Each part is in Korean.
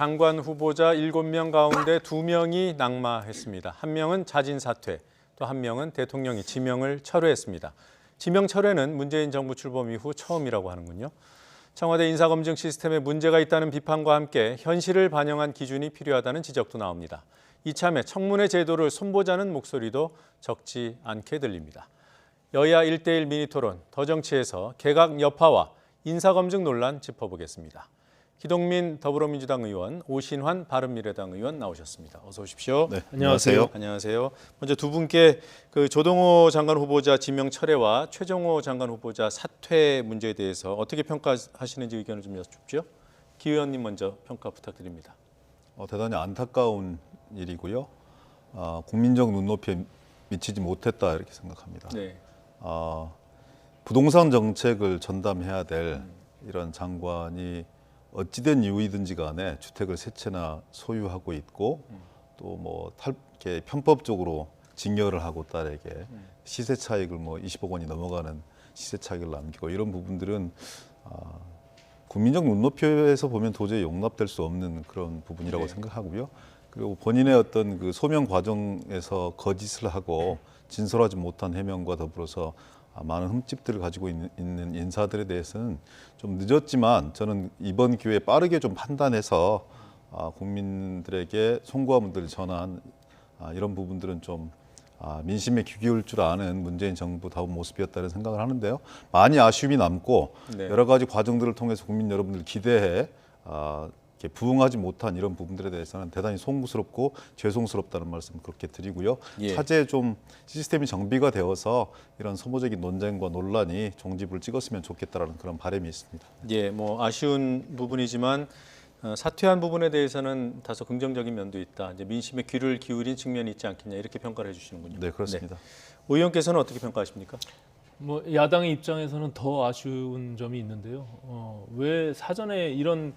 장관 후보자 7명 가운데 2명이 낙마했습니다. 1명은 자진 사퇴, 또 1명은 대통령이 지명을 철회했습니다. 지명 철회는 문재인 정부 출범 이후 처음이라고 하는군요. 청와대 인사검증 시스템에 문제가 있다는 비판과 함께 현실을 반영한 기준이 필요하다는 지적도 나옵니다. 이참에 청문회 제도를 손보자는 목소리도 적지 않게 들립니다. 여야 1대1 미니토론, 더정치에서 개각 여파와 인사검증 논란 짚어보겠습니다. 기동민 더불어민주당 의원, 오신환 바른미래당 의원 나오셨습니다. 어서 오십시오. 네, 안녕하세요. 안녕하세요. 먼저 두 분께 조동호 장관 후보자 지명 철회와 최종호 장관 후보자 사퇴 문제에 대해서 어떻게 평가하시는지 의견을 좀 여쭙죠. 기 의원님 먼저 평가 부탁드립니다. 대단히 안타까운 일이고요. 국민적 눈높이에 미치지 못했다 이렇게 생각합니다. 네. 부동산 정책을 전담해야 될 이런 장관이 어찌된 이유이든지 간에 주택을 세 채나 소유하고 있고 또 뭐 이렇게 편법적으로 증여를 하고 딸에게 시세 차익을 20억 원이 넘어가는 시세 차익을 남기고 이런 부분들은 국민적 눈높이에서 보면 도저히 용납될 수 없는 그런 부분이라고 생각하고요. 그리고 본인의 어떤 그 소명 과정에서 거짓을 하고 진솔하지 못한 해명과 더불어서 많은 흠집들을 가지고 있는 인사들에 대해서는 좀 늦었지만 저는 이번 기회에 빠르게 좀 판단해서 국민들에게 송구화문들을 전한 이런 부분들은 좀 민심에 귀 기울 줄 아는 문재인 정부다운 모습이었다는 생각을 하는데요. 많이 아쉬움이 남고 여러 가지 과정들을 통해서 국민 여러분들 기대해 이렇게 부응하지 못한 이런 부분들에 대해서는 대단히 송구스럽고 죄송스럽다는 말씀 그렇게 드리고요. 차제에 좀 시스템이 정비가 되어서 이런 소모적인 논쟁과 논란이 종지부를 찍었으면 좋겠다라는 그런 바람이 있습니다. 예, 아쉬운 부분이지만 사퇴한 부분에 대해서는 다소 긍정적인 면도 있다. 이제 민심의 귀를 기울인 측면이 있지 않겠냐 이렇게 평가를 해주시는군요. 네, 그렇습니다. 네. 오 의원께서는 어떻게 평가하십니까? 야당의 입장에서는 더 아쉬운 점이 있는데요. 왜 사전에 이런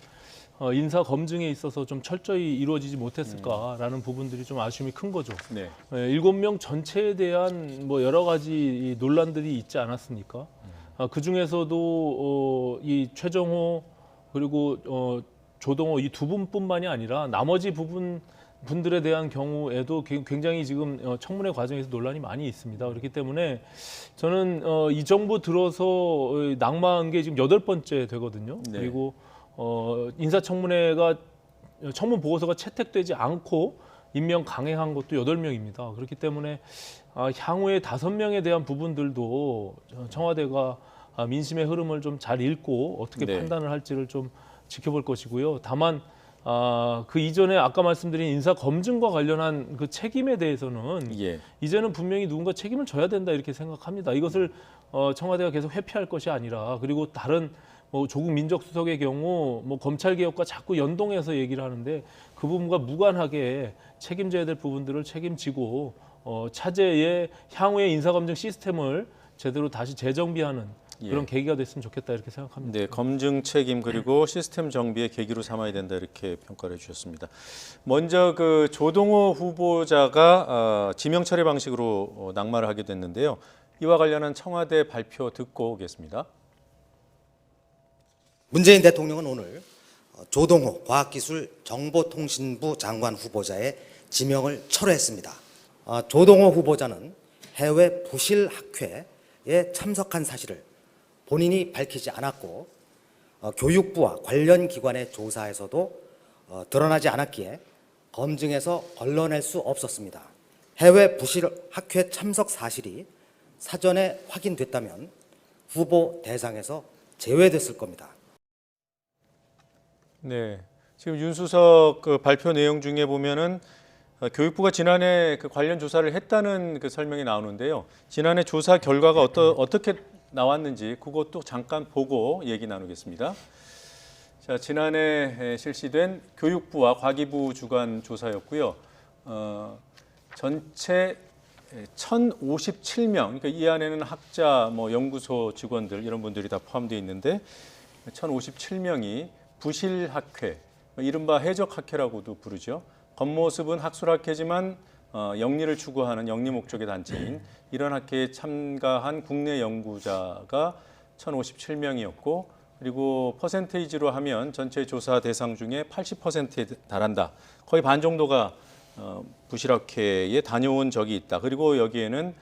인사 검증에 있어서 좀 철저히 이루어지지 못했을까라는 부분들이 좀 아쉬움이 큰 거죠. 네. 7명 전체에 대한 여러 가지 논란들이 있지 않았습니까? 그 중에서도 이 최정호 그리고 조동호 이 두 분뿐만이 아니라 나머지 분들에 대한 경우에도 굉장히 지금 청문회 과정에서 논란이 많이 있습니다. 그렇기 때문에 저는 이 정부 들어서 낙마한 게 지금 8번째 되거든요. 네. 그리고 인사청문회가 청문 보고서가 채택되지 않고 임명 강행한 것도 8명입니다. 그렇기 때문에 향후에 5명에 대한 부분들도 청와대가 민심의 흐름을 좀 잘 읽고 어떻게 판단을 할지를 좀 지켜볼 것이고요. 다만 그 이전에 아까 말씀드린 인사 검증과 관련한 그 책임에 대해서는 이제는 분명히 누군가 책임을 져야 된다 이렇게 생각합니다. 이것을 청와대가 계속 회피할 것이 아니라 그리고 다른 조국 민정수석의 경우 검찰 개혁과 자꾸 연동해서 얘기를 하는데 그 부분과 무관하게 책임져야 될 부분들을 책임지고 차제의 향후의 인사검증 시스템을 제대로 다시 재정비하는 그런 계기가 됐으면 좋겠다 이렇게 생각합니다. 네, 검증 책임 그리고 시스템 정비의 계기로 삼아야 된다 이렇게 평가를 해주셨습니다. 먼저 조동호 후보자가 지명 철회 방식으로 낙마를 하게 됐는데요. 이와 관련한 청와대 발표 듣고 오겠습니다. 문재인 대통령은 오늘 조동호 과학기술정보통신부 장관 후보자의 지명을 철회했습니다. 조동호 후보자는 해외 부실 학회에 참석한 사실을 본인이 밝히지 않았고 교육부와 관련 기관의 조사에서도 드러나지 않았기에 검증에서 걸러낼 수 없었습니다. 해외 부실 학회 참석 사실이 사전에 확인됐다면 후보 대상에서 제외됐을 겁니다. 네, 지금 윤 수석 발표 내용 중에 보면은 교육부가 지난해 관련 조사를 했다는 설명이 나오는데요. 지난해 조사 결과가 어떻게 나왔는지 그것도 잠깐 보고 얘기 나누겠습니다. 자, 지난해 실시된 교육부와 과기부 주관 조사였고요. 전체 1,057명, 그러니까 이 안에는 학자, 연구소 직원들 이런 분들이 다 포함되어 있는데 1,057명이 부실학회, 이른바 해적학회라고도 부르죠. 겉모습은 학술학회지만 영리를 추구하는 영리 목적의 단체인 이런 학회에 참가한 국내 연구자가 1,057명이었고 그리고 퍼센테이지로 하면 전체 조사 대상 중에 80%에 달한다. 거의 반 정도가 부실학회에 다녀온 적이 있다. 그리고 여기에는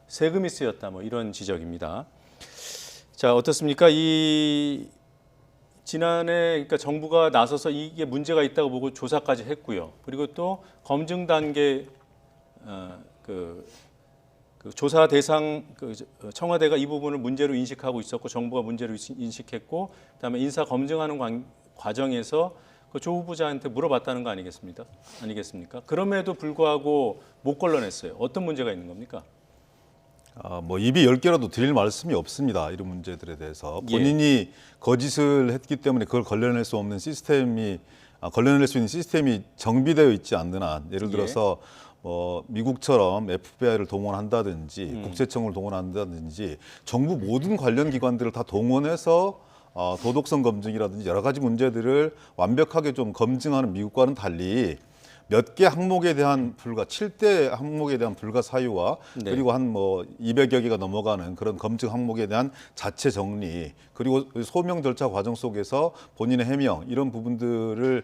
세금이 쓰였다. 뭐 이런 지적입니다. 자, 어떻습니까? 이 지난해 그러니까 정부가 나서서 이게 문제가 있다고 보고 조사까지 했고요. 그리고 또 검증 단계 그 조사 대상 청와대가 이 부분을 문제로 인식하고 있었고 정부가 문제로 인식했고 그다음에 인사 검증하는 과정에서 그 조 후보자한테 물어봤다는 거 아니겠습니까? 그럼에도 불구하고 못 걸러냈어요. 어떤 문제가 있는 겁니까? 뭐 입이 10개라도 드릴 말씀이 없습니다. 이런 문제들에 대해서 본인이 거짓을 했기 때문에 그걸 걸러낼 수 없는 시스템이 걸러낼 수 있는 시스템이 정비되어 있지 않는 한 예를 들어서 뭐 미국처럼 FBI를 동원한다든지 국세청을 동원한다든지 정부 모든 관련 기관들을 다 동원해서 도덕성 검증이라든지 여러 가지 문제들을 완벽하게 좀 검증하는 미국과는 달리 몇 개 항목에 대한 7대 항목에 대한 불가 사유와 그리고 한 뭐 200여 개가 넘어가는 그런 검증 항목에 대한 자체 정리 그리고 소명 절차 과정 속에서 본인의 해명 이런 부분들을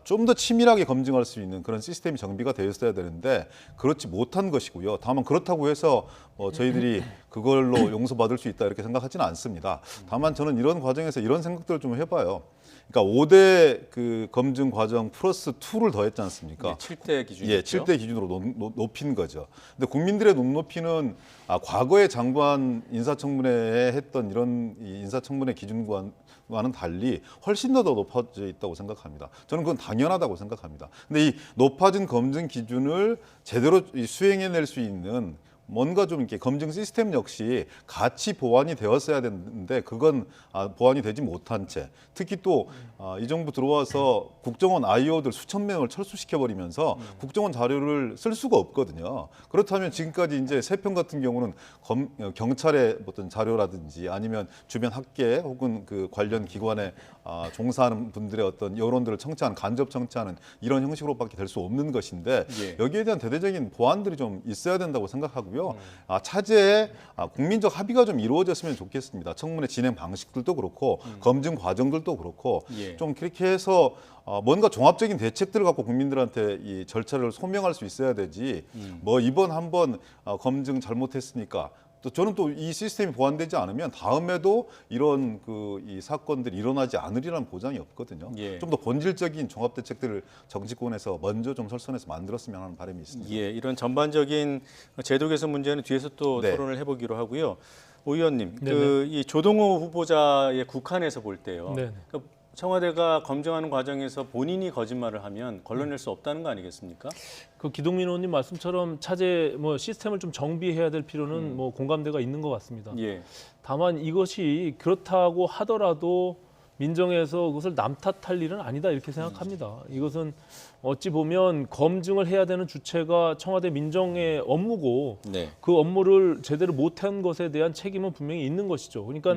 좀 더 치밀하게 검증할 수 있는 그런 시스템이 정비가 되어 있어야 되는데 그렇지 못한 것이고요. 다만 그렇다고 해서 저희들이 그걸로 용서받을 수 있다 이렇게 생각하지는 않습니다. 다만 저는 이런 과정에서 이런 생각들을 좀 해봐요. 그러니까 5대 그 검증 과정 플러스 2를 더했지 않습니까? 7대 기준이죠. 예, 7대 기준으로 높인 거죠. 근데 국민들의 눈높이는 과거의 장관 인사청문회에 했던 이런 인사청문회 기준과는 달리 훨씬 더 높아져 있다고 생각합니다. 저는 그건 당연하다고 생각합니다. 근데 이 높아진 검증 기준을 제대로 수행해낼 수 있는 뭔가 좀 이렇게 검증 시스템 역시 같이 보완이 되었어야 되는데 그건 보완이 되지 못한 채 특히 또 이 정부 들어와서 국정원 IO들 수천 명을 철수시켜 버리면서 국정원 자료를 쓸 수가 없거든요. 그렇다면 지금까지 이제 세 편 같은 경우는 경찰의 어떤 자료라든지 아니면 주변 학계 혹은 그 관련 기관에 종사하는 분들의 어떤 여론들을 청취하는 간접 청취하는 이런 형식으로밖에 될 수 없는 것인데 여기에 대한 대대적인 보완들이 좀 있어야 된다고 생각하고요. 차제에 국민적 합의가 좀 이루어졌으면 좋겠습니다. 청문회 진행 방식들도 그렇고 검증 과정들도 그렇고 좀 그렇게 해서 뭔가 종합적인 대책들을 갖고 국민들한테 이 절차를 소명할 수 있어야 되지. 뭐 이번 한번 검증 잘못했으니까 또 저는 또 이 시스템이 보완되지 않으면 다음에도 이런 이 사건들이 일어나지 않으리라는 보장이 없거든요. 좀 더 본질적인 종합 대책들을 정치권에서 먼저 좀 설선해서 만들었으면 하는 바람이 있습니다. 이런 전반적인 제도 개선 문제는 뒤에서 또 토론을 해보기로 하고요. 오 의원님, 이 조동호 후보자의 국한에서 볼 때요. 청와대가 검증하는 과정에서 본인이 거짓말을 하면 걸러낼 수 없다는 거 아니겠습니까? 그 기동민 의원님 말씀처럼 차제 시스템을 좀 정비해야 될 필요는 공감대가 있는 것 같습니다. 다만 이것이 그렇다고 하더라도 민정에서 그것을 남 탓할 일은 아니다 이렇게 생각합니다. 이것은 어찌 보면 검증을 해야 되는 주체가 청와대 민정의 업무고 그 업무를 제대로 못한 것에 대한 책임은 분명히 있는 것이죠. 그러니까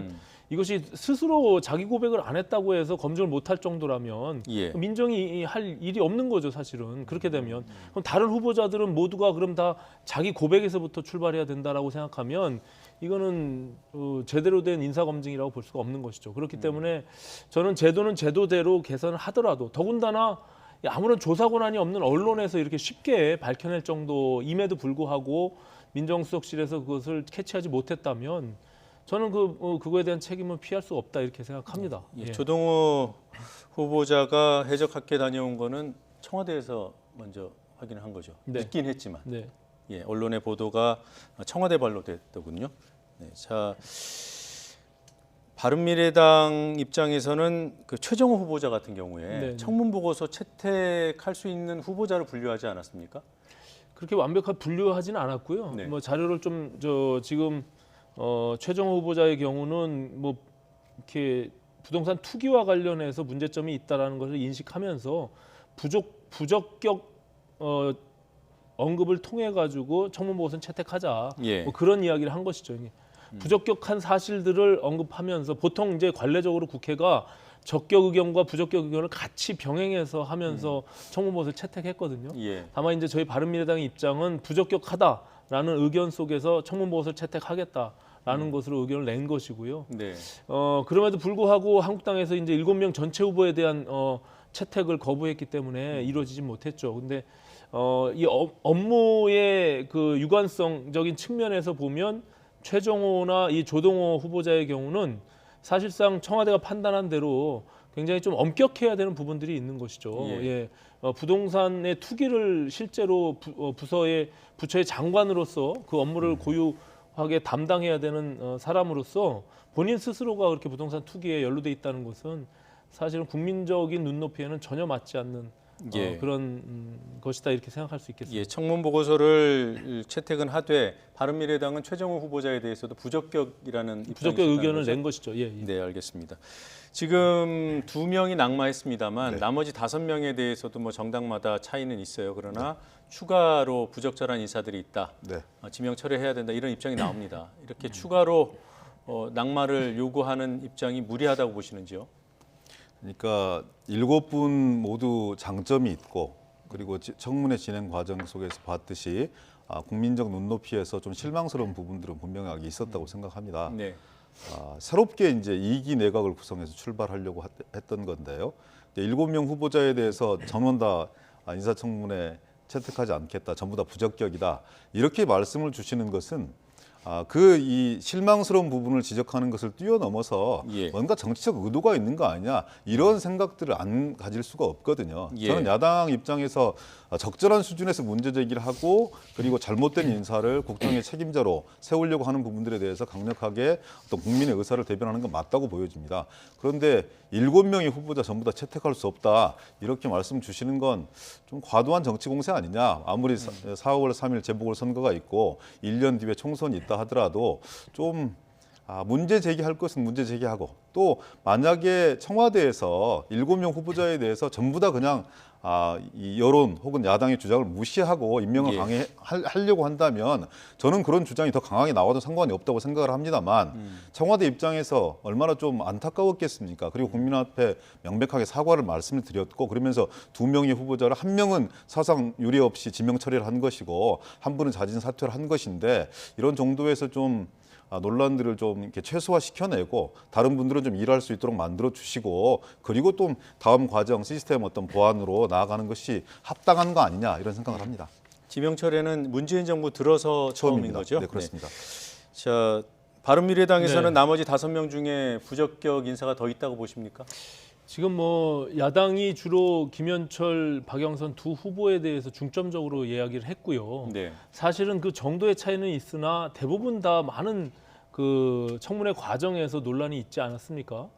이것이 스스로 자기 고백을 안 했다고 해서 검증을 못할 정도라면 민정이 할 일이 없는 거죠, 사실은. 그렇게 되면 그럼 다른 후보자들은 모두가 그럼 다 자기 고백에서부터 출발해야 된다라고 생각하면 이거는 제대로 된 인사 검증이라고 볼 수가 없는 것이죠. 그렇기 때문에 저는 제도는 제도대로 개선을 하더라도 더군다나 아무런 조사 권한이 없는 언론에서 이렇게 쉽게 밝혀낼 정도임에도 불구하고 민정수석실에서 그것을 캐치하지 못했다면 저는 그거에 대한 책임은 피할 수 없다 이렇게 생각합니다. 조동호 후보자가 해적학회 다녀온 거는 청와대에서 먼저 확인을 한 거죠. 있긴 했지만 언론의 보도가 청와대 발로 됐더군요. 자, 바른미래당 입장에서는 그 최정호 후보자 같은 경우에 청문 보고서 채택할 수 있는 후보자를 분류하지 않았습니까? 그렇게 완벽하게 분류하지는 않았고요. 뭐 자료를 좀 지금 최정호 후보자의 경우는 뭐 이렇게 부동산 투기와 관련해서 문제점이 있다라는 것을 인식하면서 부적격 언급을 통해 가지고 청문 보고서는 채택하자 뭐 그런 이야기를 한 것이죠. 부적격한 사실들을 언급하면서 보통 이제 관례적으로 국회가 적격 의견과 부적격 의견을 같이 병행해서 하면서 청문 보고서를 채택했거든요. 다만 이제 저희 바른미래당의 입장은 부적격하다라는 의견 속에서 청문 보고서를 채택하겠다. 것으로 의견을 낸 것이고요. 네. 그럼에도 불구하고 한국당에서 이제 7명 전체 후보에 대한 채택을 거부했기 때문에 이루어지지 못했죠. 근데 이 업무의 그 유관성적인 측면에서 보면 최정호나 이 조동호 후보자의 경우는 사실상 청와대가 판단한 대로 굉장히 좀 엄격해야 되는 부분들이 있는 것이죠. 예. 부동산의 투기를 실제로 부처의 장관으로서 그 업무를 고유하게 담당해야 되는 사람으로서 본인 스스로가 그렇게 부동산 투기에 연루돼 있다는 것은 사실은 국민적인 눈높이에는 전혀 맞지 않는 예. 그런 것이다 이렇게 생각할 수 있겠습니다. 예, 청문 보고서를 채택은 하되 바른미래당은 최정호 후보자에 대해서도 부적격이라는 부적격 의견을 낸 것이죠. 예. 네, 알겠습니다. 지금 2명이 낙마했습니다만 네. 나머지 5명에 대해서도 뭐 정당마다 차이는 있어요. 그러나 추가로 부적절한 인사들이 있다. 네. 지명 철회해야 된다. 이런 입장이 나옵니다. 이렇게 추가로 낙마를 요구하는 입장이 무리하다고 보시는지요? 그러니까 7분 모두 장점이 있고 그리고 청문회 진행 과정 속에서 봤듯이 국민적 눈높이에서 좀 실망스러운 부분들은 분명하게 있었다고 생각합니다. 네. 새롭게 이제 2기 내각을 구성해서 출발하려고 했던 건데요. 7명 후보자에 대해서 전원 다 인사청문회 채택하지 않겠다, 전부 다 부적격이다 이렇게 말씀을 주시는 것은 이 실망스러운 부분을 지적하는 것을 뛰어넘어서 예. 뭔가 정치적 의도가 있는 거 아니냐 이런 생각들을 안 가질 수가 없거든요. 예. 저는 야당 입장에서 적절한 수준에서 문제 제기를 하고 그리고 잘못된 인사를 국정의 책임자로 세우려고 하는 부분들에 대해서 강력하게 어떤 국민의 의사를 대변하는 건 맞다고 보여집니다. 그런데 7명의 후보자 전부 다 채택할 수 없다 이렇게 말씀 주시는 건 좀 과도한 정치 공세 아니냐. 아무리 4월 3일 재보궐선거가 있고 1년 뒤에 총선이 있다 하더라도 좀 문제 제기할 것은 문제 제기하고 또 만약에 청와대에서 7명 후보자에 대해서 전부 다 그냥 이 여론 혹은 야당의 주장을 무시하고 임명을 예. 강행하려고 한다면 저는 그런 주장이 더 강하게 나와도 상관이 없다고 생각을 합니다만 청와대 입장에서 얼마나 좀 안타까웠겠습니까? 그리고 국민 앞에 명백하게 사과를 말씀을 드렸고 그러면서 2명의 후보자를 1명은 사상 유례 없이 지명 처리를 한 것이고 한 분은 자진 사퇴를 한 것인데 이런 정도에서 좀 논란들을 좀 이렇게 최소화시켜내고 다른 분들은 좀 일할 수 있도록 만들어 주시고 그리고 또 다음 과정 시스템 어떤 보완으로 나아가는 것이 합당한 거 아니냐 이런 생각을 합니다. 지명 철회는 문재인 정부 들어서 처음인 처음입니다. 거죠? 네, 그렇습니다. 자, 바른미래당에서는 네. 나머지 5명 중에 부적격 인사가 더 있다고 보십니까? 지금 뭐 야당이 주로 김현철, 박영선 두 후보에 대해서 중점적으로 이야기를 했고요. 네. 사실은 그 정도의 차이는 있으나 대부분 다 많은 그 청문회 과정에서 논란이 있지 않았습니까?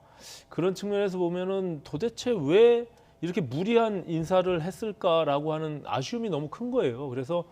그런 측면에서 보면은 도대체 왜 이렇게 무리한 인사를 했을까라고 하는 아쉬움이 너무 큰 거예요. 그래서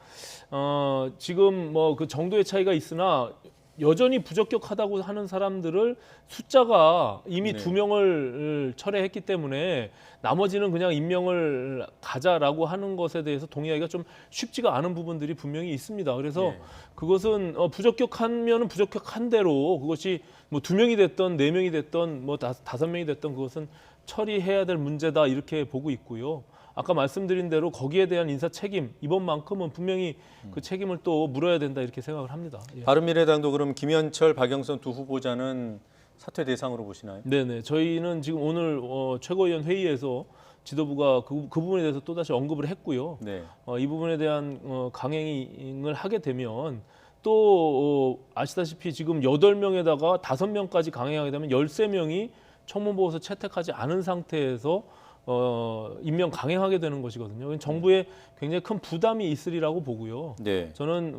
지금 뭐 그 정도의 차이가 있으나 여전히 부적격하다고 하는 사람들을 숫자가 이미 네. 2명을 철회했기 때문에 나머지는 그냥 임명을 가자라고 하는 것에 대해서 동의하기가 좀 쉽지가 않은 부분들이 분명히 있습니다. 그래서 네. 그것은 부적격하면은 부적격한 대로 그것이 뭐 2명이 됐던 4명이 됐던 뭐 5명이 됐던 그것은 처리해야 될 문제다 이렇게 보고 있고요. 아까 말씀드린 대로 거기에 대한 인사 책임 이번만큼은 분명히 그 책임을 또 물어야 된다 이렇게 생각을 합니다. 예. 바른미래당도 그럼 김현철, 박영선 두 후보자는 사퇴 대상으로 보시나요? 네네. 저희는 지금 오늘 최고위원 회의에서 지도부가 그 부분에 대해서 또 다시 언급을 했고요. 네. 이 부분에 대한 강행을 하게 되면 또 아시다시피 지금 8명에다가 5명까지 강행하게 되면 13명이 청문 보고서 채택하지 않은 상태에서 임명 강행하게 되는 것이거든요. 정부에 굉장히 큰 부담이 있으리라고 보고요. 네. 저는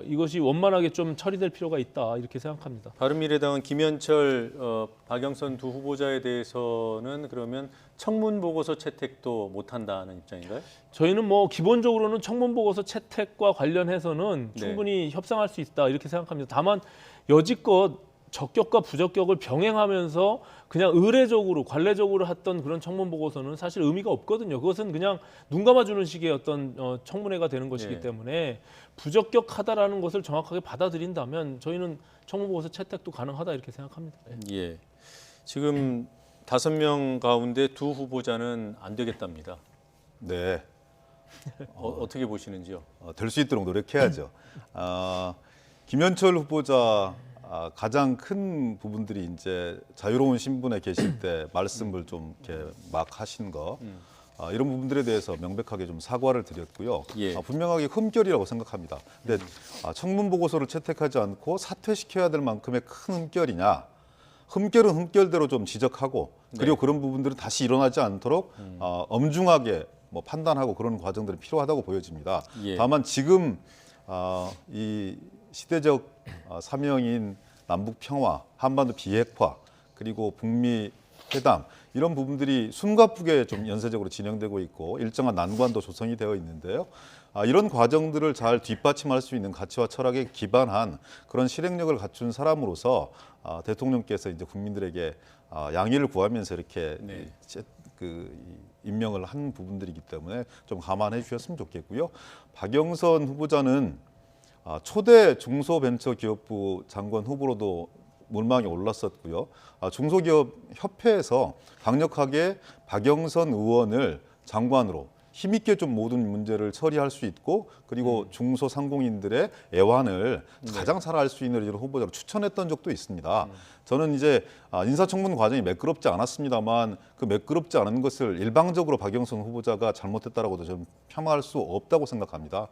이것이 원만하게 좀 처리될 필요가 있다 이렇게 생각합니다. 바른미래당은 김현철, 박영선 두 후보자에 대해서는 그러면 청문 보고서 채택도 못한다는 입장인가요? 저희는 뭐 기본적으로는 청문 보고서 채택과 관련해서는 네. 충분히 협상할 수 있다 이렇게 생각합니다. 다만 여지껏 적격과 부적격을 병행하면서 그냥 의례적으로 관례적으로 했던 그런 청문 보고서는 사실 의미가 없거든요. 그것은 그냥 눈 감아주는 식의 어떤 청문회가 되는 것이기 예. 때문에 부적격하다라는 것을 정확하게 받아들인다면 저희는 청문 보고서 채택도 가능하다 이렇게 생각합니다. 예. 예. 지금 5명 가운데 두 후보자는 안 되겠답니다. 네, 어떻게 보시는지요? 될 수 있도록 노력해야죠. 김현철 후보자 가장 큰 부분들이 이제 자유로운 신분에 계실 때 말씀을 좀 이렇게 막 하신 거 이런 부분들에 대해서 명백하게 좀 사과를 드렸고요. 예. 분명하게 흠결이라고 생각합니다. 근데 청문 보고서를 채택하지 않고 사퇴시켜야 될 만큼의 큰 흠결이냐? 흠결은 흠결대로 좀 지적하고 그리고 그런 부분들은 다시 일어나지 않도록 엄중하게 뭐 판단하고 그런 과정들이 필요하다고 보여집니다. 예. 다만 지금 이 시대적 사명인 남북 평화, 한반도 비핵화, 그리고 북미 회담 이런 부분들이 숨가쁘게 좀 연쇄적으로 진행되고 있고 일정한 난관도 조성이 되어 있는데요. 이런 과정들을 잘 뒷받침할 수 있는 가치와 철학에 기반한 그런 실행력을 갖춘 사람으로서 대통령께서 이제 국민들에게 양해를 구하면서 이렇게 임명을 한 부분들이기 때문에 좀 감안해 주셨으면 좋겠고요. 박영선 후보자는 초대 중소벤처기업부 장관 후보로도 물망에 올랐었고요. 중소기업협회에서 강력하게 박영선 의원을 장관으로 힘있게 좀 모든 문제를 처리할 수 있고 그리고 중소상공인들의 애환을 가장 잘 알 수 있는 이런 후보자로 추천했던 적도 있습니다. 저는 이제 인사청문 과정이 매끄럽지 않았습니다만 그 매끄럽지 않은 것을 일방적으로 박영선 후보자가 잘못했다라고도 저는 폄하할 수 없다고 생각합니다.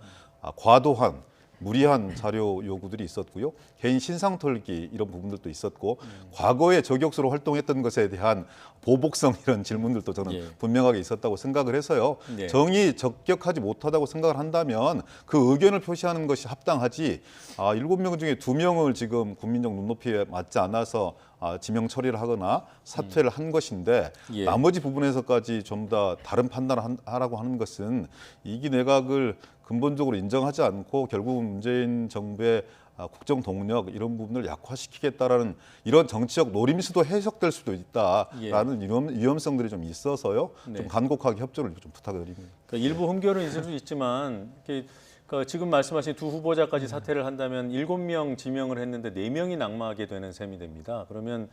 과도한 무리한 자료 요구들이 있었고요. 개인 신상 털기 이런 부분들도 있었고 과거에 저격수로 활동했던 것에 대한 보복성 이런 질문들도 저는 분명하게 있었다고 생각을 해서요. 정이 적격하지 못하다고 생각을 한다면 그 의견을 표시하는 것이 합당하지 7명 중에 2명을 지금 국민적 눈높이에 맞지 않아서 지명 처리를 하거나 사퇴를 한 것인데 나머지 부분에서까지 좀 더 다른 판단을 하라고 하는 것은 이기 내각을 근본적으로 인정하지 않고 결국 문재인 정부의 국정 동력 이런 부분을 약화시키겠다라는 이런 정치적 노림수도 해석될 수도 있다라는 위험성들이 좀 있어서요. 좀 간곡하게 협조를 좀 부탁드립니다. 그러니까 일부 흠결은 있을 수 있지만 그러니까 지금 말씀하신 두 후보자까지 사퇴를 한다면 7명 지명을 했는데 4명이 낙마하게 되는 셈이 됩니다. 그러면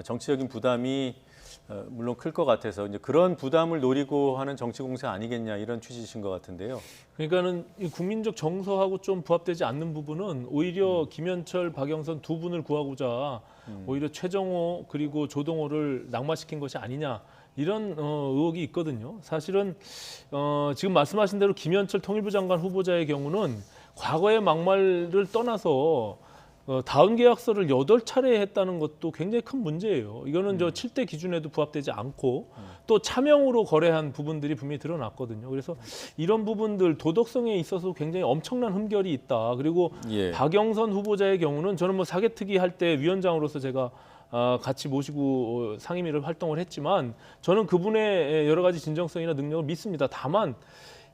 정치적인 부담이 물론 클 것 같아서 이제 그런 부담을 노리고 하는 정치 공세 아니겠냐 이런 취지신 것 같은데요. 그러니까는 이 국민적 정서하고 좀 부합되지 않는 부분은 오히려 김현철, 박영선 두 분을 구하고자 오히려 최정호 그리고 조동호를 낙마시킨 것이 아니냐 이런 의혹이 있거든요. 사실은 지금 말씀하신 대로 김현철 통일부 장관 후보자의 경우는 과거의 막말을 떠나서 다운 계약서를 8차례 했다는 것도 굉장히 큰 문제예요. 이거는 저 7대 기준에도 부합되지 않고 또 차명으로 거래한 부분들이 분명히 드러났거든요. 그래서 이런 부분들 도덕성에 있어서 굉장히 엄청난 흠결이 있다. 그리고 박영선 후보자의 경우는 저는 뭐 사개특위 할 때 위원장으로서 제가 같이 모시고 상임위를 활동을 했지만 저는 그분의 여러 가지 진정성이나 능력을 믿습니다. 다만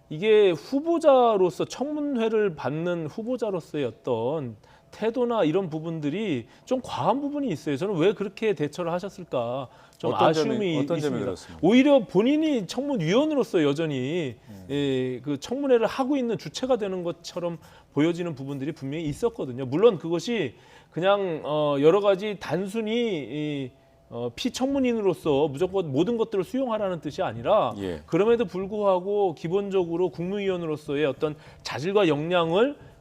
이게 후보자로서 청문회를 받는 후보자로서의 어떤 태도나 이런 부분들이 좀 과한 부분이 있어요. 저는 왜 그렇게 대처를 하셨을까 좀 아쉬움이 있습니다. 오히려 본인이 청문위원으로서 여전히 그 청문회를 하고 있는 주체가 되는 것처럼 보여지는 부분들이 분명히 있었거든요. 물론 그것이 그냥 여러 가지 단순히 피청문인으로서 무조건 모든 것들을 수용하라는 뜻이 아니라 그럼에도 불구하고 기본적으로 국무위원으로서의 어떤 자질과 역량을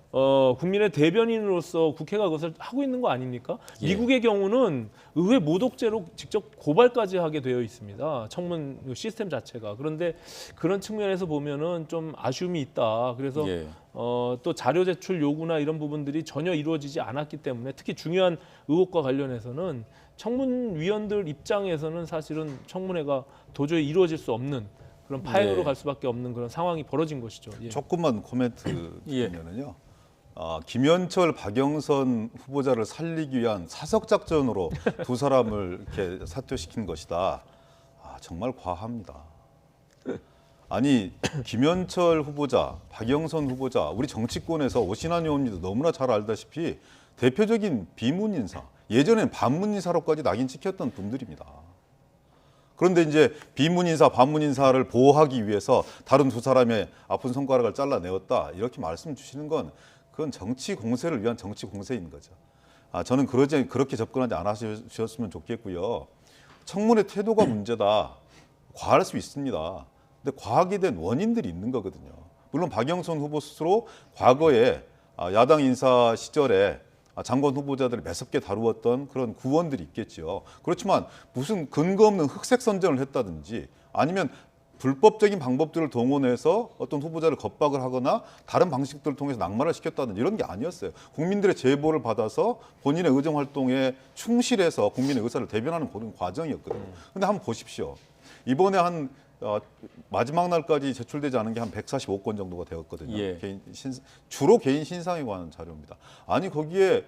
국민의 대변인으로서 국회가 그것을 하고 있는 거 아닙니까? 미국의 경우는 의회 모독죄로 직접 고발까지 하게 되어 있습니다. 청문 시스템 자체가. 그런데 그런 측면에서 보면은 좀 아쉬움이 있다. 그래서 또 자료 제출 요구나 이런 부분들이 전혀 이루어지지 않았기 때문에 특히 중요한 의혹과 관련해서는 청문위원들 입장에서는 사실은 청문회가 도저히 이루어질 수 없는 그런 파행으로 갈 수밖에 없는 그런 상황이 벌어진 것이죠. 조금만 코멘트 드리면은요. 김현철, 박영선 후보자를 살리기 위한 사석 작전으로 두 사람을 이렇게 사퇴시킨 것이다. 정말 과합니다. 아니 김현철 후보자, 박영선 후보자, 우리 정치권에서 오신환 의원님도 너무나 잘 알다시피 대표적인 비문 인사, 예전엔 반문 인사로까지 낙인 찍혔던 분들입니다. 그런데 이제 비문 인사, 반문 인사를 보호하기 위해서 다른 두 사람의 아픈 손가락을 잘라내었다 이렇게 말씀 주시는 건 그건 정치 공세를 위한 정치 공세인 거죠. 저는 그렇게 접근하지 않으셨으면 좋겠고요. 청문회 태도가 문제다. 과할 수 있습니다. 근데 과하게 된 원인들이 있는 거거든요. 물론 박영선 후보 스스로 과거에 야당 인사 시절에 장관 후보자들을 매섭게 다루었던 그런 구원들이 있겠죠. 그렇지만 무슨 근거 없는 흑색 선전을 했다든지 아니면 불법적인 방법들을 동원해서 어떤 후보자를 겁박을 하거나 다른 방식들을 통해서 낙마를 시켰다든지 이런 게 아니었어요. 국민들의 제보를 받아서 본인의 의정 활동에 충실해서 국민의 의사를 대변하는 그런 과정이었거든요. 근데 한번 보십시오. 이번에 마지막 날까지 제출되지 않은 게 한 145건 정도가 되었거든요. 예. 주로 개인 신상에 관한 자료입니다. 아니 거기에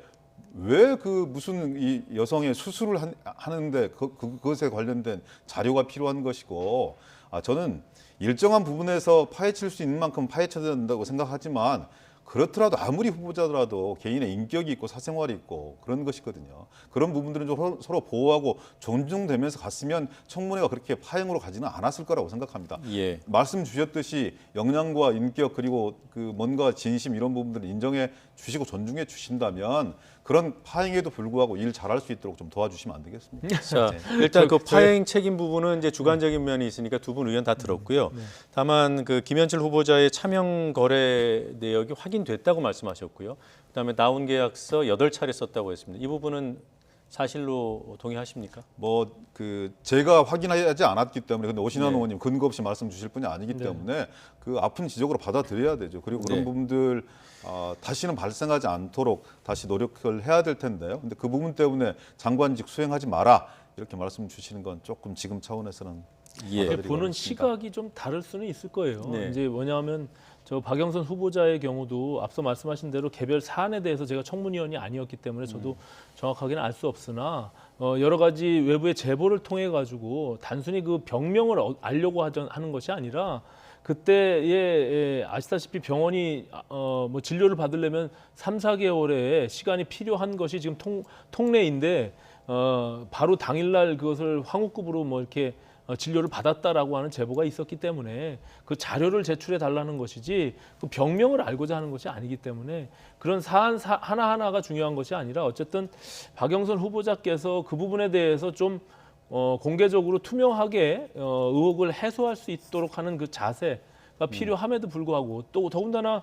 왜 그 무슨 이 여성의 수술을 하는데 그것에 관련된 자료가 필요한 것이고, 저는 일정한 부분에서 파헤칠 수 있는 만큼 파헤쳐야 된다고 생각하지만 그렇더라도 아무리 후보자더라도 개인의 인격이 있고 사생활이 있고 그런 것이거든요. 그런 부분들은 좀 서로 보호하고 존중되면서 갔으면 청문회가 그렇게 파행으로 가지는 않았을 거라고 생각합니다. 예. 말씀 주셨듯이 역량과 인격 그리고 그 뭔가 진심 이런 부분들을 인정해 주시고 존중해 주신다면 그런 파행에도 불구하고 일 잘할 수 있도록 좀 도와주시면 안 되겠습니까? 자, 일단 그 파행 책임 부분은 이제 주관적인 면이 있으니까 두 분 의견 다 들었고요. 다만 그 김현철 후보자의 차명 거래 내역이 확인됐다고 말씀하셨고요. 그다음에 나온 계약서 8차례 썼다고 했습니다. 이 부분은 사실로 동의하십니까? 제가 확인하지 않았기 때문에 근데 오신환 네. 의원님 근거 없이 말씀 주실 분이 아니기 때문에 그 아픈 지적으로 받아들여야 되죠. 그리고 그런 네. 부분들 다시는 발생하지 않도록 다시 노력을 해야 될 텐데요. 근데 그 부분 때문에 장관직 수행하지 마라 이렇게 말씀 주시는 건 조금 지금 차원에서는 예. 받아들이기 보는 어렵습니다. 시각이 좀 다를 수는 있을 거예요. 네. 이제 뭐냐면 저 박영선 후보자의 경우도 앞서 말씀하신 대로 개별 사안에 대해서 제가 청문위원이 아니었기 때문에 저도 정확하게는 알 수 없으나 여러 가지 외부의 제보를 통해 가지고 단순히 그 병명을 알려고 하는 것이 아니라 그때에 아시다시피 병원이 뭐 진료를 받으려면 3, 4개월의 시간이 필요한 것이 지금 통례인데 바로 당일날 그것을 황후급으로 뭐 이렇게 진료를 받았다라고 하는 제보가 있었기 때문에 그 자료를 제출해 달라는 것이지 그 병명을 알고자 하는 것이 아니기 때문에 그런 사안 하나하나가 중요한 것이 아니라 어쨌든 박영선 후보자께서 그 부분에 대해서 좀 공개적으로 투명하게 의혹을 해소할 수 있도록 하는 그 자세가 필요함에도 불구하고 또 더군다나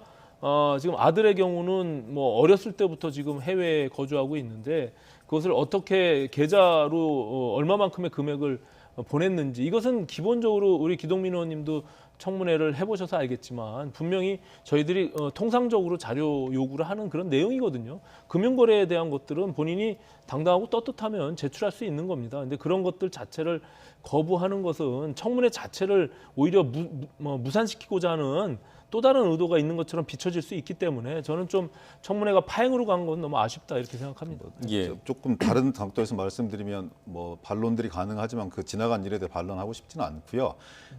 지금 아들의 경우는 뭐 어렸을 때부터 지금 해외에 거주하고 있는데 그것을 어떻게 계좌로 얼마만큼의 금액을 보냈는지 이것은 기본적으로 우리 기동민 의원님도 청문회를 해보셔서 알겠지만 분명히 저희들이 통상적으로 자료 요구를 하는 그런 내용이거든요. 금융거래에 대한 것들은 본인이 당당하고 떳떳하면 제출할 수 있는 겁니다. 근데 그런 것들 자체를 거부하는 것은 청문회 자체를 오히려 무산시키고자 하는 또 다른 의도가 있는 것처럼 비춰질 수 있기 때문에 저는 좀 청문회가 파행으로 간 건 너무 아쉽다 이렇게 생각합니다. 예. 조금 다른 각도에서 말씀드리면 뭐 반론들이 가능하지만 그 지나간 일에 대해 반론하고 싶지는 않고요.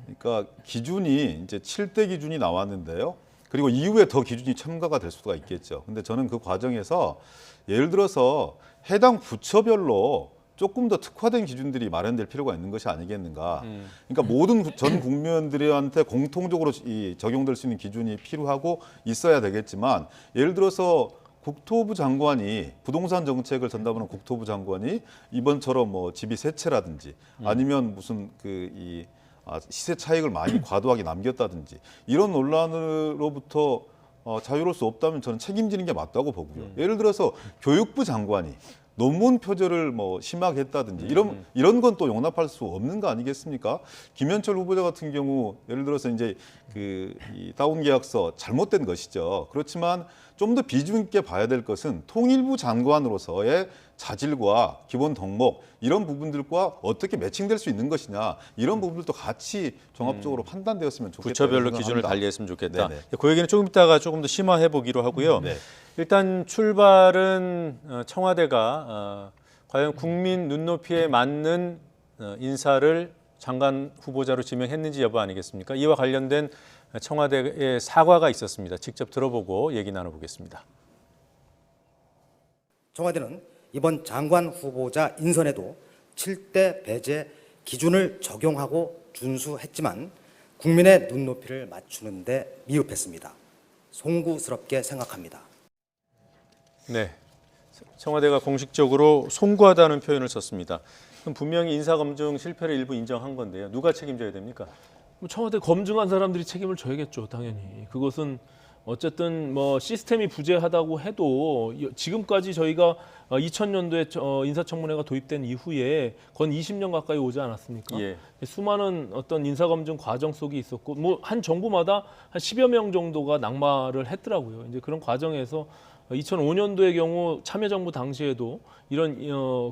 그러니까 기준이 이제 7대 기준이 나왔는데요. 그리고 이후에 더 기준이 첨가가 될 수가 있겠죠. 근데 저는 그 과정에서 예를 들어서 해당 부처별로 조금 더 특화된 기준들이 마련될 필요가 있는 것이 아니겠는가. 그러니까 모든 전 국민들한테 공통적으로 적용될 수 있는 기준이 필요하고 있어야 되겠지만 예를 들어서 국토부 장관이 부동산 정책을 전담하는 국토부 장관이 이번처럼 뭐 집이 세 채라든지 아니면 무슨 시세 차익을 많이 과도하게 남겼다든지 이런 논란으로부터 자유로울 수 없다면 저는 책임지는 게 맞다고 보고요. 예를 들어서 교육부 장관이 논문 표절을 뭐 심하게 했다든지 이런 건 또 용납할 수 없는 거 아니겠습니까? 김현철 후보자 같은 경우 예를 들어서 이제 이 다운 계약서 잘못된 것이죠. 그렇지만 좀 더 비중 있게 봐야 될 것은 통일부 장관으로서의 자질과 기본 덕목 이런 부분들과 어떻게 매칭될 수 있는 것이냐 이런 부분들도 같이 종합적으로 판단되었으면 좋겠다. 부처별로 기준을 달리했으면 좋겠다. 네네. 그 얘기는 조금 이따가 조금 더 심화해 보기로 하고요. 네. 일단 출발은 청와대가 과연 국민 눈높이에 맞는 인사를 장관 후보자로 지명했는지 여부 아니겠습니까? 이와 관련된 청와대의 사과가 있었습니다. 직접 들어보고 얘기 나눠보겠습니다. 청와대는 이번 장관 후보자 인선에도 7대 배제 기준을 적용하고 준수했지만 국민의 눈높이를 맞추는 데 미흡했습니다. 송구스럽게 생각합니다. 네, 청와대가 공식적으로 송구하다는 표현을 썼습니다. 그럼 분명히 인사검증 실패를 일부 인정한 건데요. 누가 책임져야 됩니까? 청와대 검증한 사람들이 책임을 져야겠죠, 당연히. 그것은 어쨌든 뭐 시스템이 부재하다고 해도 지금까지 저희가 2000년도에 인사청문회가 도입된 이후에 건 20년 가까이 오지 않았습니까? 예. 수많은 어떤 인사검증 과정 속이 있었고 뭐 한 정부마다 한 10여 명 정도가 낙마를 했더라고요. 이제 그런 과정에서 2005년도의 경우 참여정부 당시에도 이런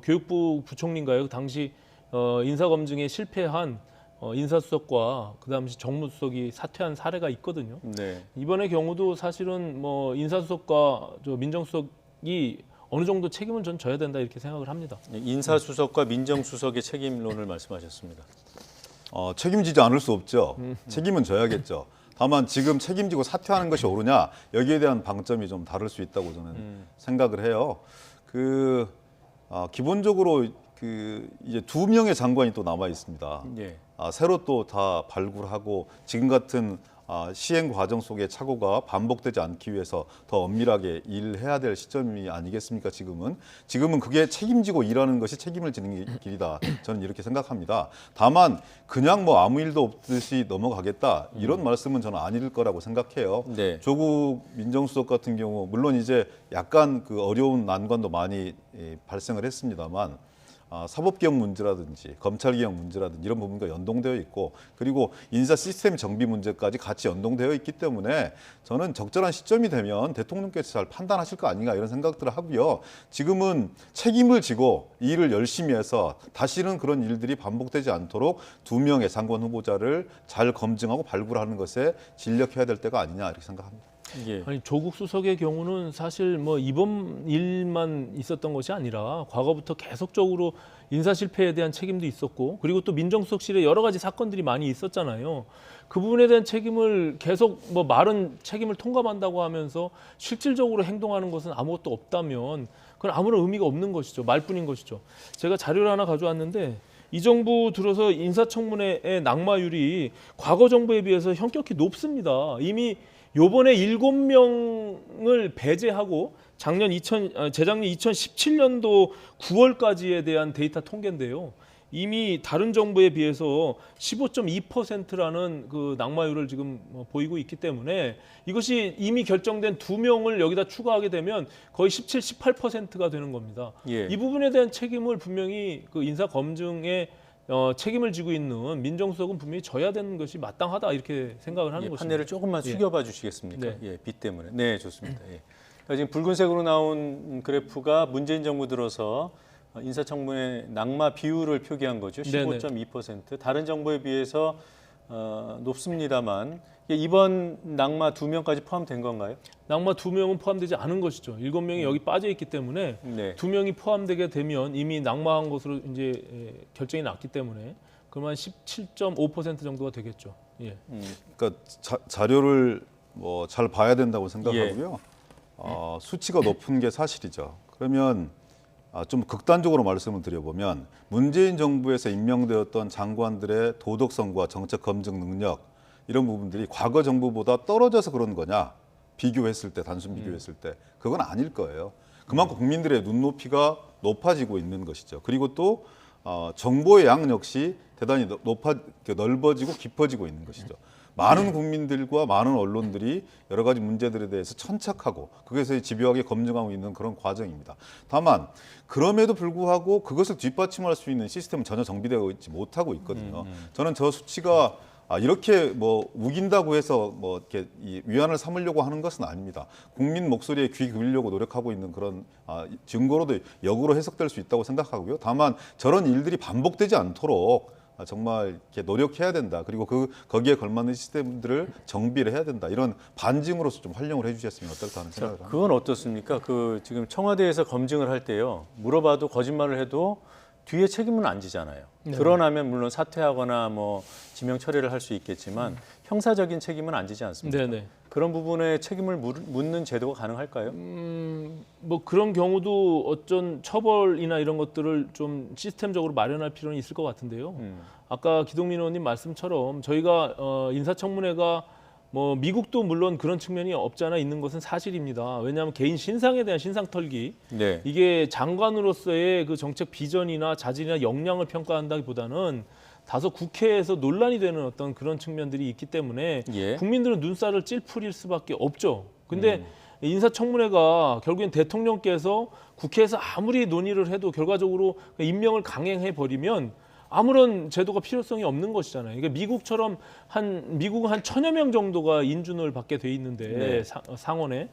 교육부 부총리인가요? 그 당시 인사검증에 실패한 인사수석과 그 당시 정무수석이 사퇴한 사례가 있거든요. 네. 이번의 경우도 사실은 뭐 인사수석과 민정수석이 어느 정도 책임은 전 져야 된다 이렇게 생각을 합니다. 인사수석과 민정수석의 책임론을 말씀하셨습니다. 책임지지 않을 수 없죠. 책임은 져야겠죠. 다만 지금 책임지고 사퇴하는 것이 옳으냐 여기에 대한 방점이 좀 다를 수 있다고 저는 생각을 해요. 기본적으로 이제 2명의 장관이 또 남아 있습니다. 예. 새로 또 다 발굴하고 지금 같은 시행 과정 속의 착오가 반복되지 않기 위해서 더 엄밀하게 일해야 될 시점이 아니겠습니까? 지금은 그게 책임지고 일하는 것이 책임을 지는 길이다. 저는 이렇게 생각합니다. 다만 그냥 뭐 아무 일도 없듯이 넘어가겠다 이런 말씀은 저는 아닐 거라고 생각해요. 네. 조국 민정수석 같은 경우 물론 이제 약간 그 어려운 난관도 많이 발생을 했습니다만. 사법개혁 문제라든지 검찰개혁 문제라든지 이런 부분과 연동되어 있고 그리고 인사 시스템 정비 문제까지 같이 연동되어 있기 때문에 저는 적절한 시점이 되면 대통령께서 잘 판단하실 거 아닌가 이런 생각들을 하고요. 지금은 책임을 지고 일을 열심히 해서 다시는 그런 일들이 반복되지 않도록 2명의 장관 후보자를 잘 검증하고 발굴하는 것에 진력해야 될 때가 아니냐 이렇게 생각합니다. 예. 아니 조국 수석의 경우는 사실 뭐 이번 일만 있었던 것이 아니라 과거부터 계속적으로 인사 실패에 대한 책임도 있었고 그리고 또 민정수석실에 여러 가지 사건들이 많이 있었잖아요. 그 부분에 대한 책임을 계속 뭐 말은 책임을 통감한다고 하면서 실질적으로 행동하는 것은 아무것도 없다면 그건 아무런 의미가 없는 것이죠. 말뿐인 것이죠. 제가 자료를 하나 가져왔는데 이 정부 들어서 인사청문회의 낙마율이 과거 정부에 비해서 현격히 높습니다. 이미 요번에 7명을 배제하고 재작년 2017년도 9월까지에 대한 데이터 통계인데요. 이미 다른 정부에 비해서 15.2%라는 그 낙마율을 지금 보이고 있기 때문에 이것이 이미 결정된 2명을 여기다 추가하게 되면 거의 17, 18%가 되는 겁니다. 예. 이 부분에 대한 책임을 분명히 그 인사 검증에 책임을 지고 있는 민정수석은 분명히 져야 되는 것이 마땅하다 이렇게 생각을 하는 것입니다. 판례를 조금만 숙여봐 주시겠습니까? 네. 예, 빛 때문에. 네, 좋습니다. 예. 그러니까 지금 붉은색으로 나온 그래프가 문재인 정부 들어서 인사청문회 낙마 비율을 표기한 거죠. 15.2%. 다른 정부에 비해서 높습니다만 이번 낙마 2명까지 포함된 건가요? 낙마 2명은 포함되지 않은 것이죠. 7명이 여기 빠져 있기 때문에 네. 2명이 포함되게 되면 이미 낙마한 것으로 이제 결정이 났기 때문에 그러면 17.5% 정도가 되겠죠. 예. 그러니까 자료를 뭐 잘 봐야 된다고 생각하고요. 수치가 높은 게 사실이죠. 그러면 좀 극단적으로 말씀을 드려보면 문재인 정부에서 임명되었던 장관들의 도덕성과 정책 검증 능력 이런 부분들이 과거 정부보다 떨어져서 그런 거냐 비교했을 때 단순 비교했을 때 그건 아닐 거예요. 그만큼 국민들의 눈높이가 높아지고 있는 것이죠. 그리고 또 정보의 양 역시 대단히 넓어지고 깊어지고 있는 것이죠. 많은 국민들과 많은 언론들이 여러 가지 문제들에 대해서 천착하고 그것을 집요하게 검증하고 있는 그런 과정입니다. 다만 그럼에도 불구하고 그것을 뒷받침할 수 있는 시스템은 전혀 정비되어 있지 못하고 있거든요. 저는 저 수치가 이렇게 뭐 우긴다고 해서 뭐 이렇게 위안을 삼으려고 하는 것은 아닙니다. 국민 목소리에 귀 기울이려고 노력하고 있는 그런 증거로도 역으로 해석될 수 있다고 생각하고요. 다만 저런 일들이 반복되지 않도록 정말 이렇게 노력해야 된다. 그리고 거기에 걸맞는 시스템들을 정비를 해야 된다. 이런 반증으로서 좀 활용을 해주셨으면 어떨까 하는 생각을 합니다. 그건 어떻습니까? 지금 청와대에서 검증을 할 때요. 물어봐도 거짓말을 해도 뒤에 책임은 안 지잖아요. 네. 드러나면 물론 사퇴하거나 뭐 지명 처리를 할 수 있겠지만 형사적인 책임은 안 지지 않습니까? 네네. 그런 부분에 책임을 묻는 제도가 가능할까요? 뭐 그런 경우도 어쩐 처벌이나 이런 것들을 좀 시스템적으로 마련할 필요는 있을 것 같은데요. 아까 기동민 의원님 말씀처럼 저희가 인사청문회가 뭐 미국도 물론 그런 측면이 없지 않아 있는 것은 사실입니다. 왜냐하면 개인 신상에 대한 신상 털기 네. 이게 장관으로서의 그 정책 비전이나 자질이나 역량을 평가한다기보다는 다소 국회에서 논란이 되는 어떤 그런 측면들이 있기 때문에 예. 국민들은 눈살을 찔푸릴 수밖에 없죠. 근데 인사청문회가 결국엔 대통령께서 국회에서 아무리 논의를 해도 결과적으로 임명을 강행해 버리면 아무런 제도가 필요성이 없는 것이잖아요. 그러니까 미국은 한 1,000여 명 정도가 인준을 받게 돼 있는데 네. 상원에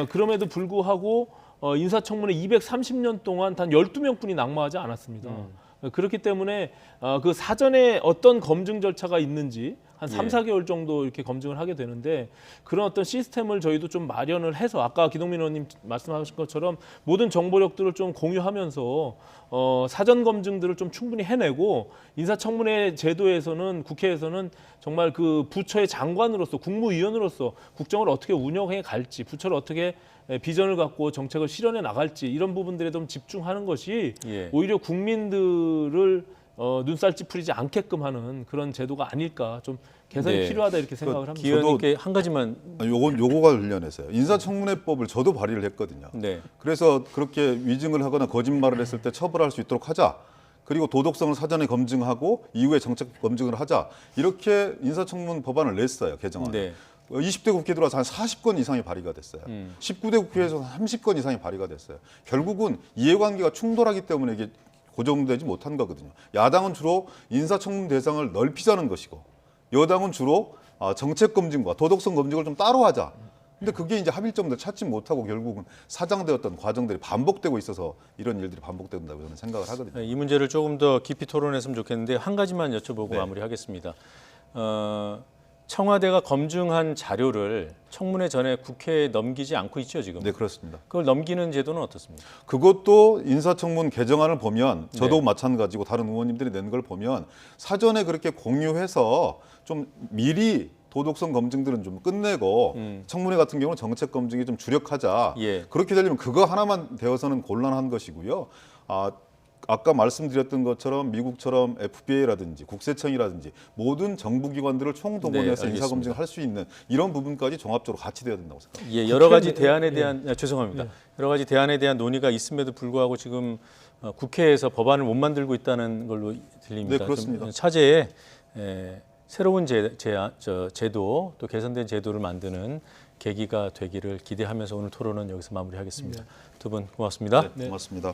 그럼에도 불구하고 인사청문회 230년 동안 단 12명뿐이 낙마하지 않았습니다. 그렇기 때문에 그 사전에 어떤 검증 절차가 있는지 한 3, 예. 4개월 정도 이렇게 검증을 하게 되는데 그런 어떤 시스템을 저희도 좀 마련을 해서 아까 기동민 의원님 말씀하신 것처럼 모든 정보력들을 좀 공유하면서 사전 검증들을 좀 충분히 해내고 인사청문회 제도에서는 국회에서는 정말 그 부처의 장관으로서 국무위원으로서 국정을 어떻게 운영해 갈지 부처를 어떻게 비전을 갖고 정책을 실현해 나갈지 이런 부분들에 좀 집중하는 것이 예. 오히려 국민들을 눈살 찌푸리지 않게끔 하는 그런 제도가 아닐까 좀 개선이 네. 필요하다 이렇게 생각을 합니다. 기 의원님께 한 가지만. 요거가 관련해서요. 인사청문회법을 저도 발의를 했거든요. 네. 그래서 그렇게 위증을 하거나 거짓말을 했을 때 처벌할 수 있도록 하자. 그리고 도덕성을 사전에 검증하고 이후에 정책 검증을 하자. 이렇게 인사청문 법안을 냈어요. 개정안. 네. 20대 국회 들어와서 한 40건 이상이 발의가 됐어요. 19대 국회에서 30건 이상이 발의가 됐어요. 결국은 이해관계가 충돌하기 때문에 이게 고정되지 못한 거거든요. 야당은 주로 인사청문 대상을 넓히자는 것이고 여당은 주로 정책 검증과 도덕성 검증을 좀 따로 하자. 근데 그게 이제 합의점들 찾지 못하고 결국은 사장되었던 과정들이 반복되고 있어서 이런 일들이 반복된다고 저는 생각을 하거든요. 이 문제를 조금 더 깊이 토론했으면 좋겠는데 한 가지만 여쭤보고 네. 마무리하겠습니다. 청와대가 검증한 자료를 청문회 전에 국회에 넘기지 않고 있죠, 지금. 네, 그렇습니다. 그걸 넘기는 제도는 어떻습니까? 그것도 인사청문 개정안을 보면 저도 네. 마찬가지고 다른 의원님들이 낸 걸 보면 사전에 그렇게 공유해서 좀 미리 도덕성 검증들은 좀 끝내고 청문회 같은 경우는 정책 검증에 좀 주력하자. 예. 그렇게 되려면 그거 하나만 되어서는 곤란한 것이고요. 아까 말씀드렸던 것처럼 미국처럼 FBI라든지 국세청이라든지 모든 정부기관들을 총동원해서 네, 인사검증을 할 수 있는 이런 부분까지 종합적으로 같이 돼야 된다고 생각합니다. 예, 여러 가지 대안에 대한 죄송합니다. 여러 가지 대안에 대한 논의가 있음에도 불구하고 지금 국회에서 법안을 못 만들고 있다는 걸로 들립니다. 네, 그렇습니다. 좀 차제에 새로운 제도 또 개선된 제도를 만드는 계기가 되기를 기대하면서 오늘 토론은 여기서 마무리하겠습니다. 두 분 고맙습니다. 네, 고맙습니다.